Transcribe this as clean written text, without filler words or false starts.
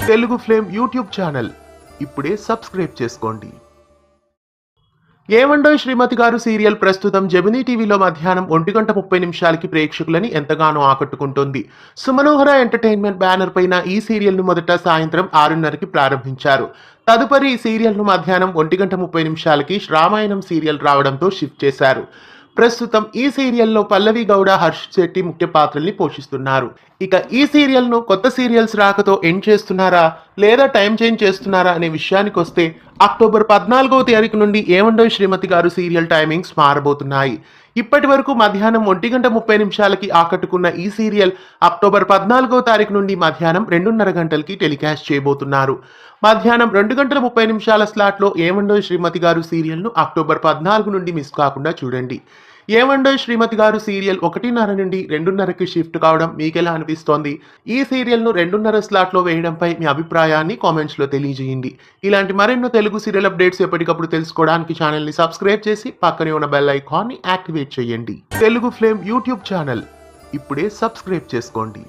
Telugu flame YouTube channel ఇప్పుడే subscribe చేసుకోండి. ఏమండోయ్ శ్రీమతి గారు సీరియల్ ప్రస్తుతం జెమినీ టీవీలో మధ్యాహ్నం 1:30 ప్రేక్షకులని ఎంతగానో ఆకట్టుకుంటోంది. సుమనోహర ఎంటర్టైన్మెంట్ బ్యానర్ పైన ఈ సీరియల్ ను మొదట సాయంత్రం 6:30కి ప్రారంభించారు. తదుపరి ఈ సీరియల్ ను మధ్యాహ్నం 1:30 రామాయణం సీరియల్ రావడంతో షిఫ్ట్ చేశారు. ప్రస్తుతం ఈ సీరియల్లో పల్లవి గౌడ, హర్ష్ శెట్టి ముఖ్య పాత్రల్ని పోషిస్తున్నారు. ఇక ఈ సీరియల్ ను కొత్త సీరియల్స్ రాకతో ఎండ్ చేస్తున్నారా లేదా టైం చేంజ్ చేస్తున్నారా అనే విషయానికి వస్తే అక్టోబర్ 14వ తారీఖు నుండి ఏమండోయ్ శ్రీమతి గారు సీరియల్ టైమింగ్స్ మారబోతున్నాయి. ఇప్పటి వరకు మధ్యాహ్నం 1:30 ఆకట్టుకున్న ఈ సీరియల్ అక్టోబర్ 14వ తారీఖు నుండి మధ్యాహ్నం 2:30 టెలికాస్ట్ చేయబోతున్నారు. మధ్యాహ్నం 2:30 స్లాట్లో ఏమండోయ్ శ్రీమతి గారు సీరియల్ ను అక్టోబర్ 14 నుండి మిస్ కాకుండా చూడండి. ఏమండోయ్ శ్రీమతి గారు సీరియల్ 1:30 నుండి 2:30కి షిఫ్ట్ కావడం మీకెలా అనిపిస్తోంది? ఈ సీరియల్ ను 2:30 స్లాట్లో వేయడంపై మీ అభిప్రాయాన్ని కామెంట్స్ లో తెలియజేయండి. ఇలాంటి మరెన్నో తెలుగు సీరియల్ అప్డేట్స్ ఎప్పటికప్పుడు తెలుసుకోవడానికి ఛానల్ ని సబ్స్క్రైబ్ చేసి పక్కనే ఉన్న బెల్ ఐకాన్ ని యాక్టివేట్ చేయండి. తెలుగు ఫ్లేమ్ యూట్యూబ్ ఛానల్ ఇప్పుడే సబ్స్క్రైబ్ చేసుకోండి.